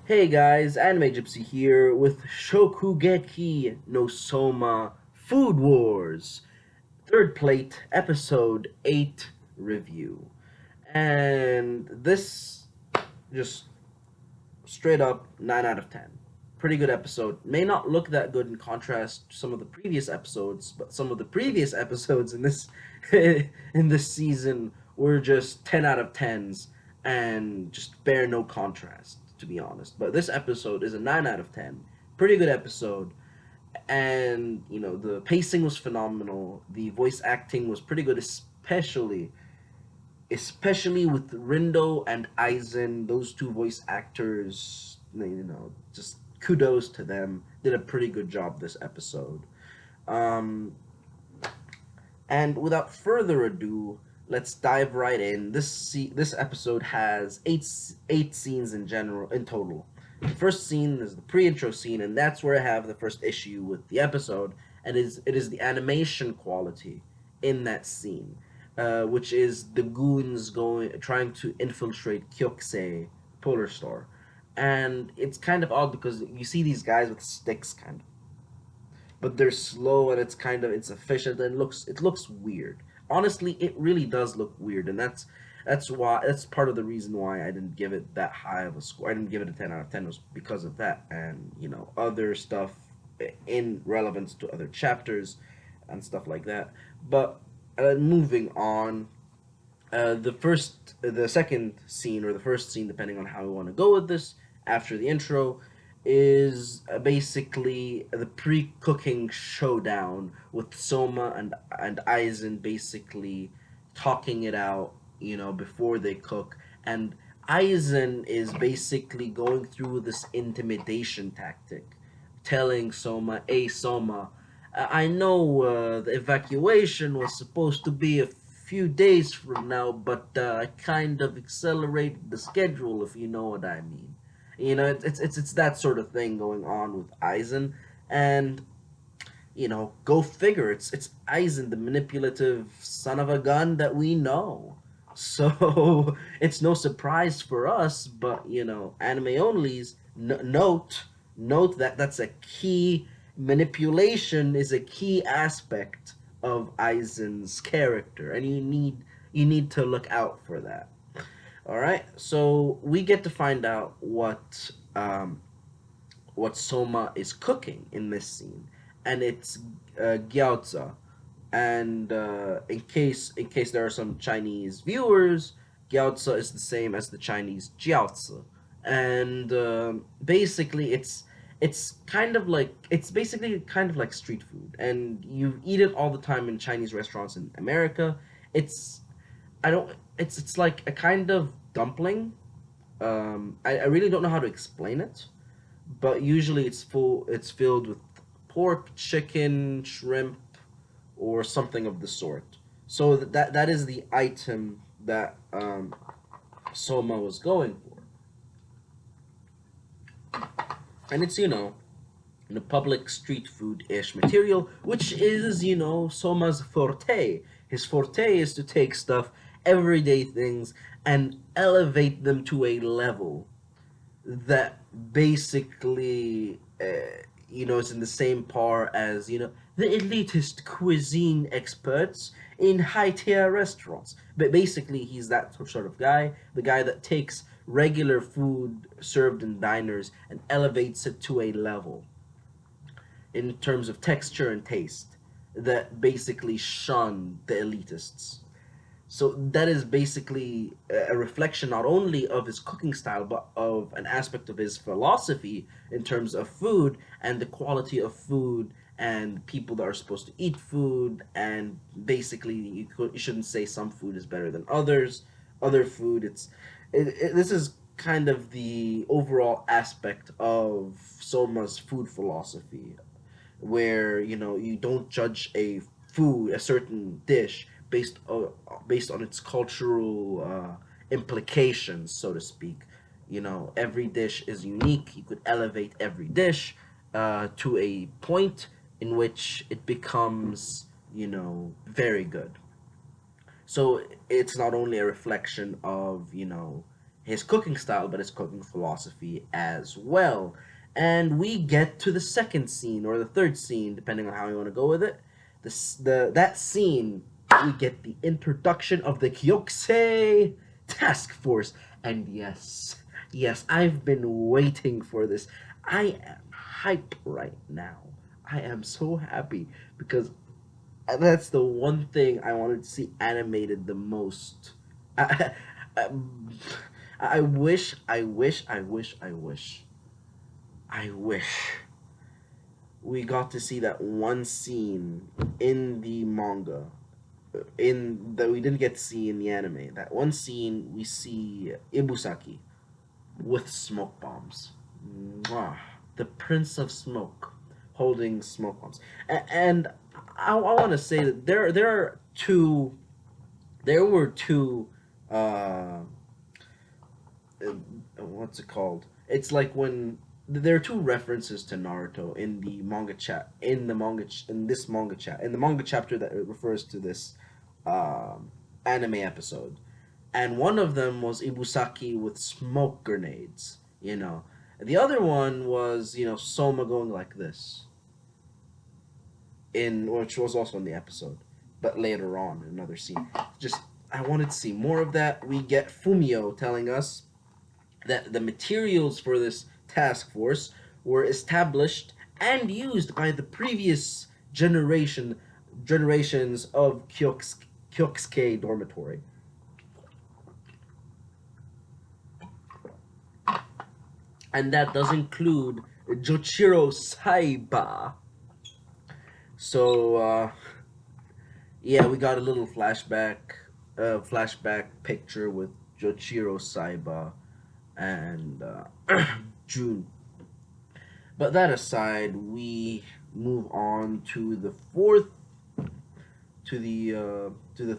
Hey guys, Anime Gypsy here with Shokugeki no Soma Food Wars, third plate, episode 8 review. And this just straight up 9 out of 10. Pretty good episode. May not look that good in contrast to some of the previous episodes, but some of the previous episodes in this in this season were just 10 out of 10s and just bear no contrast, to be honest. But this episode is a 9 out of 10. Pretty good episode. And, the pacing was phenomenal. The voice acting was pretty good, especially with Rindo and Aizen, those two voice actors, just kudos to them. Did a pretty good job this episode. Um, and without further ado, let's dive right in. This episode has eight scenes in total. The first scene is the pre-intro scene, and that's where I have the first issue with the episode. And it is the animation quality in that scene, which is the goons trying to infiltrate Kyokusei Polar Store, and it's kind of odd because you see these guys with sticks, kind of, but they're slow and it's kind of insufficient and it looks weird. Honestly, it really does look weird, and that's part of the reason why I didn't give it that high of a score. I didn't give it a 10 out of 10 was because of that, and other stuff in relevance to other chapters and stuff like that. But moving on, the second scene or the first scene, depending on how we want to go with this, after the intro, is basically the pre-cooking showdown with Soma and Aizen basically talking it out, before they cook, and Aizen is basically going through this intimidation tactic, telling Soma, "Hey Soma, I know the evacuation was supposed to be a few days from now, but I kind of accelerated the schedule, if you know what I mean." It's that sort of thing going on with Aizen, and go figure. It's Aizen, the manipulative son of a gun that we know. So it's no surprise for us, but anime onlys note that that's a key manipulation is a key aspect of Aizen's character, and you need to look out for that. All right, so we get to find out what Soma is cooking in this scene, and it's gyoza. And in case there are some Chinese viewers, gyoza is the same as the Chinese jiaozi, and basically it's basically kind of like street food, and you eat it all the time in Chinese restaurants in America. It's I don't it's like a kind of dumpling. I really don't know how to explain it, but usually it's filled with pork, chicken, shrimp, or something of the sort. So that is the item that Soma was going for, and it's the public street food ish material, which is Soma's forte. His forte is to take stuff, everyday things, and elevate them to a level that basically is in the same par as the elitist cuisine experts in high tier restaurants. But basically he's that sort of guy, the guy that takes regular food served in diners and elevates it to a level in terms of texture and taste that basically shun the elitists. So that is basically a reflection not only of his cooking style, but of an aspect of his philosophy in terms of food and the quality of food and people that are supposed to eat food. And basically, you shouldn't say some food is better than others. Other food, this is kind of the overall aspect of Soma's food philosophy, where you don't judge a certain dish based on its cultural implications, so to speak. Every dish is unique. You could elevate every dish to a point in which it becomes very good. So it's not only a reflection of his cooking style, but his cooking philosophy as well. And we get to the second scene or the third scene, depending on how you want to go with it. That scene, we get the introduction of the Kyokusei task force. And yes, I've been waiting for this. I am hype right now. I am so happy because that's the one thing I wanted to see animated the most. I, I, I wish we got to see that one scene in the manga, in that we didn't get to see in the anime. That one scene we see Ibusaki with smoke bombs. Mwah. The Prince of Smoke holding smoke bombs. And I want to say that there were two uh, what's it called? It's like when there are two references to Naruto in the manga chat in this manga chat in the manga chapter that refers to this anime episode, and one of them was Ibusaki with smoke grenades. The other one was Soma going like this in which was also in the episode, but later on in another scene. Just I wanted to see more of that. We get Fumio telling us that the materials for this task force were established and used by the previous generations of Kyokusuke dormitory. And that does include Jochiro Saiba. So yeah, we got a little flashback picture with Jochiro Saiba and June. But that aside, we move on to the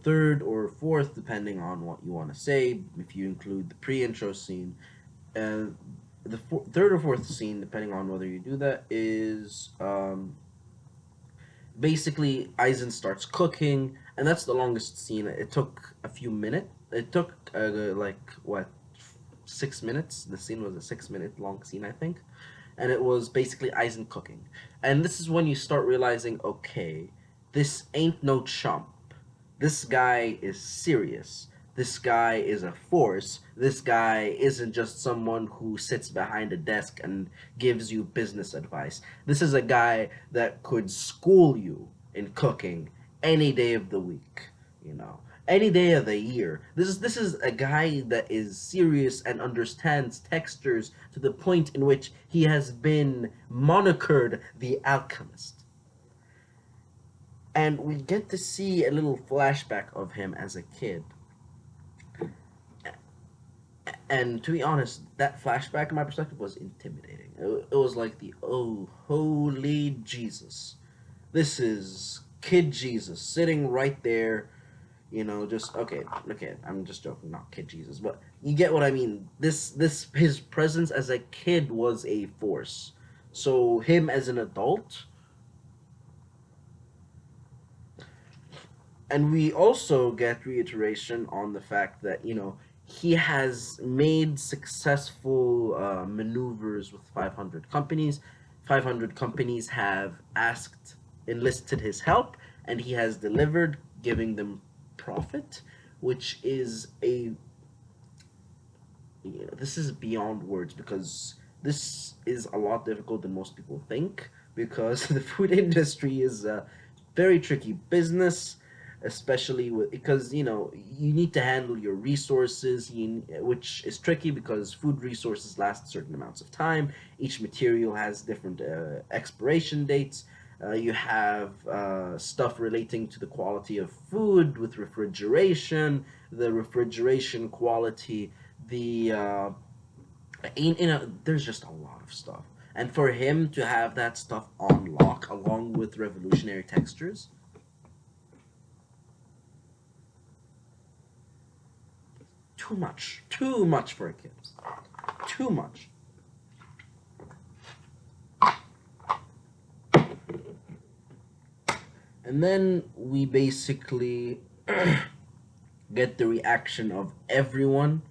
third or fourth, depending on what you want to say. If you include the pre-intro scene, uh, the third or fourth scene, depending on whether you do that, is basically Aizen starts cooking, and that's the longest scene. It took a few minutes. It took like what 6 minutes. The scene was a 6 minute long scene, I think, and it was basically Aizen cooking. And this is when you start realizing, okay, this ain't no chump. This guy is serious. This guy is a force. This guy isn't just someone who sits behind a desk and gives you business advice. This is a guy that could school you in cooking any day of the week, any day of the year. This is a guy that is serious and understands textures to the point in which he has been monikered the alchemist. And we get to see a little flashback of him as a kid. And to be honest, that flashback in my perspective was intimidating. It was like oh, holy Jesus. This is kid Jesus sitting right there, just, okay, I'm just joking, not kid Jesus, but you get what I mean. His presence as a kid was a force. So him as an adult, and we also get reiteration on the fact that, he has made successful maneuvers with 500 companies. 500 companies have enlisted his help, and he has delivered, giving them profit, which is this is beyond words, because this is a lot difficult than most people think, because the food industry is a very tricky business, especially because you need to handle your resources, which is tricky because food resources last certain amounts of time. Each material has different expiration dates. You have stuff relating to the quality of food with refrigeration, the refrigeration quality, there's just a lot of stuff. And for him to have that stuff on lock along with revolutionary textures, too much for a kid, too much. And then we basically get the reaction of everyone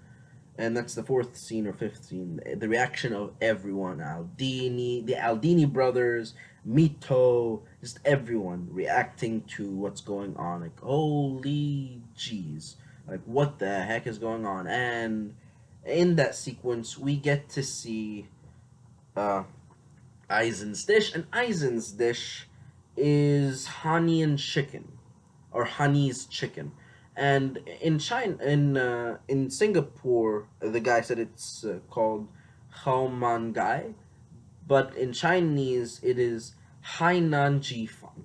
And that's the fourth scene or fifth scene. The reaction of everyone, the Aldini brothers, Mito, just everyone reacting to what's going on. Like, holy jeez, like what the heck is going on? And in that sequence, we get to see uh, Aizen's dish, and Aizen's dish is honey and chicken, or honey's chicken. And in China, in Singapore, the guy said it's called Hao Man Gai, but in Chinese it is Hainan Ji Fan.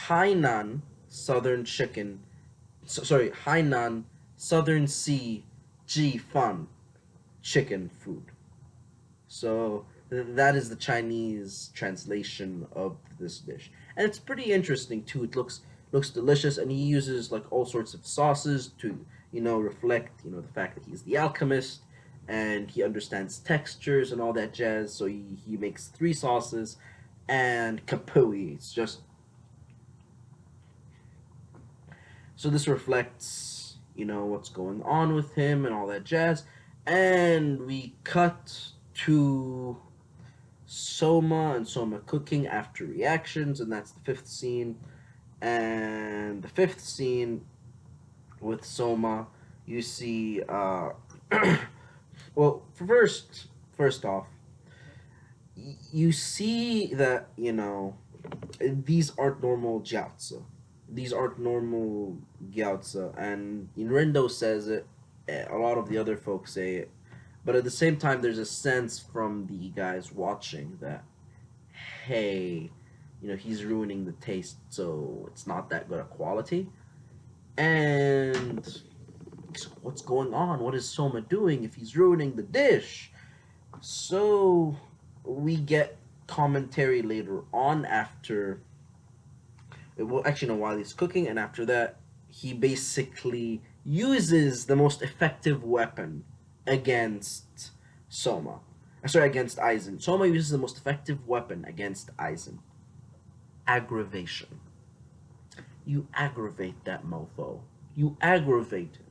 Hainan Southern chicken, sorry, Hainan Southern Sea Ji Fan chicken food. So that is the Chinese translation of this dish, and it's pretty interesting too. It looks delicious, and he uses like all sorts of sauces to reflect the fact that he's the alchemist and he understands textures and all that jazz. So he makes three sauces, and kapui. It's just so this reflects what's going on with him and all that jazz, and we cut to Soma and Soma cooking after reactions, and that's the fifth scene. And the fifth scene with Soma, you see, well, first off, you see that these aren't normal jiaozi. These aren't normal gyatso, and Rendo says it. A lot of the other folks say it, but at the same time, there's a sense from the guys watching that, hey, he's ruining the taste, so it's not that good a quality. And so what's going on? What is Soma doing if he's ruining the dish? So we get commentary later on after. Well, actually, no, while he's cooking, and after that, he basically uses the most effective weapon against Soma. Sorry, against Aizen. Soma uses the most effective weapon against Aizen. Aggravation. You aggravate that mofo. You aggravate him.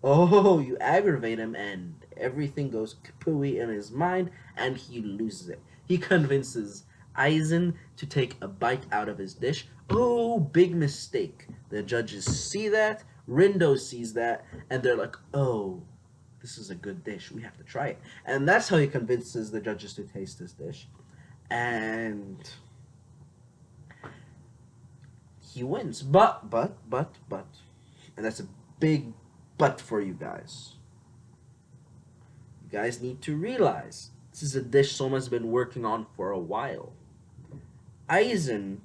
Oh, you aggravate him, and everything goes kapooey in his mind, and he loses it. He convinces Aizen to take a bite out of his dish. Oh, big mistake. The judges see that, Rindo sees that, and they're like, oh, this is a good dish. We have to try it. And that's how he convinces the judges to taste his dish. And he wins. But, and that's a big but for you guys. You guys need to realize this is a dish Soma's been working on for a while. Aizen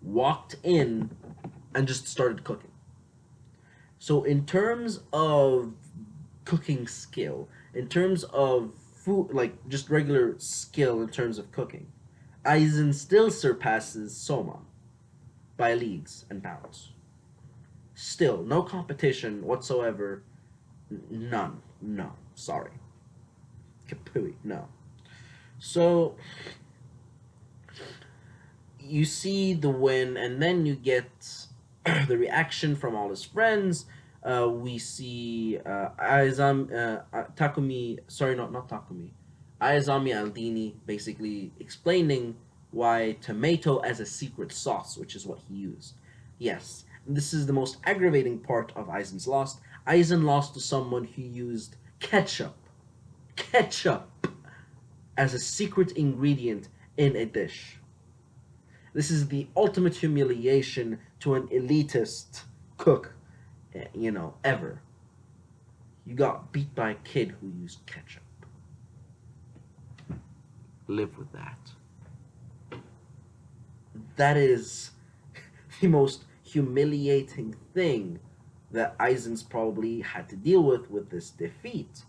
walked in and just started cooking. So in terms of cooking skill, in terms of food, like just regular skill in terms of cooking, Aizen still surpasses Soma by leagues and bounds. Still, no competition whatsoever. None. No. Sorry. Kapui. No. So you see the win, and then you get the reaction from all his friends. We see Takumi. Sorry, not Takumi. Ayazami Aldini basically explaining why tomato as a secret sauce, which is what he used. Yes, this is the most aggravating part of Aizen's loss. Aizen lost to someone who used ketchup. Ketchup as a secret ingredient in a dish. This is the ultimate humiliation to an elitist cook, ever. You got beat by a kid who used ketchup. Live with that. That is the most humiliating thing that Aizen's probably had to deal with this defeat.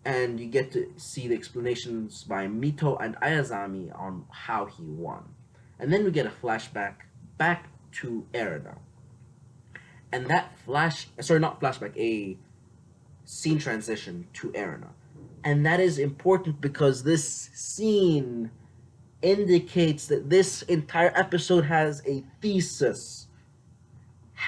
And you get to see the explanations by Mito and Ayazami on how he won. And then we get a flashback back to Erina. And that a scene transition to Erina. And that is important because this scene indicates that this entire episode has a thesis.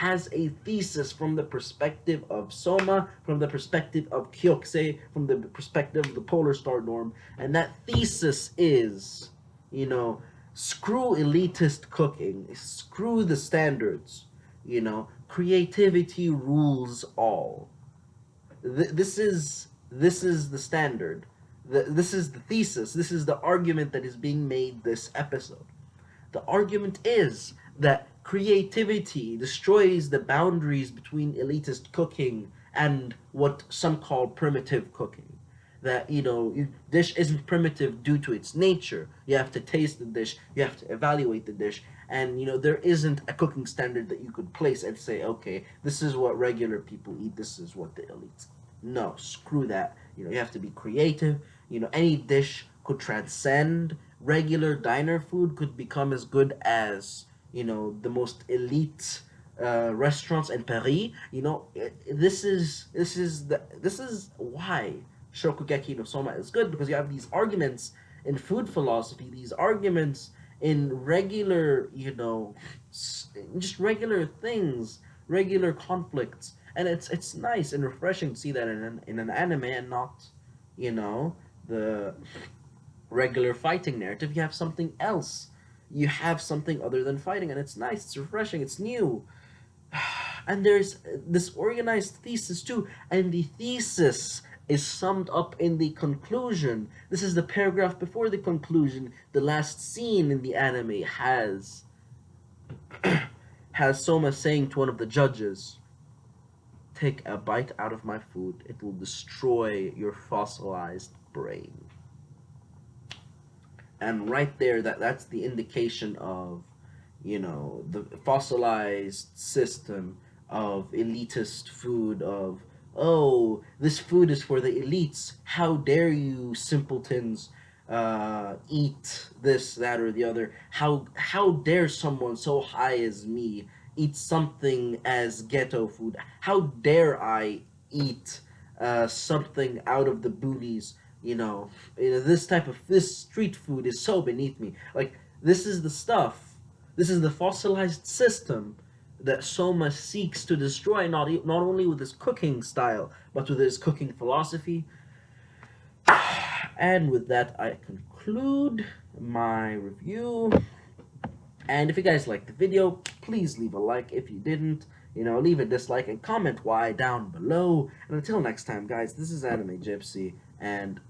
has a thesis from the perspective of Soma, from the perspective of Kyokusei, from the perspective of the polar star norm, and that thesis is, you know, screw elitist cooking, screw the standards, creativity rules all. This is the standard. This is the thesis. This is the argument that is being made this episode. The argument is that creativity destroys the boundaries between elitist cooking and what some call primitive cooking. That, dish isn't primitive due to its nature. You have to taste the dish, you have to evaluate the dish, and there isn't a cooking standard that you could place and say, okay, this is what regular people eat, this is what the elites eat. No, screw that. You have to be creative. Any dish could transcend regular diner food, could become as good as the most elite restaurants in Paris. This is why Shokugeki no Soma is good, because you have these arguments in food philosophy, these arguments in regular, just regular things, regular conflicts, and it's nice and refreshing to see that in an anime, and not, the regular fighting narrative. You have something else. You have something other than fighting, and it's nice, it's refreshing, it's new. And there's this organized thesis too, and the thesis is summed up in the conclusion. This is the paragraph before the conclusion. The last scene in the anime has Soma saying to one of the judges, "Take a bite out of my food. It will destroy your fossilized brain." And right there, that's the indication of, the fossilized system of elitist food, of, oh, this food is for the elites, how dare you simpletons eat this, that, or the other. How dare someone so high as me eat something as ghetto food? How dare I eat something out of the boonies? This street food is so beneath me. Like, this is the stuff. This is the fossilized system that Soma seeks to destroy, not only with his cooking style, but with his cooking philosophy. And with that, I conclude my review. And if you guys liked the video, please leave a like. If you didn't, leave a dislike and comment why down below. And until next time, guys, this is Anime Gypsy, and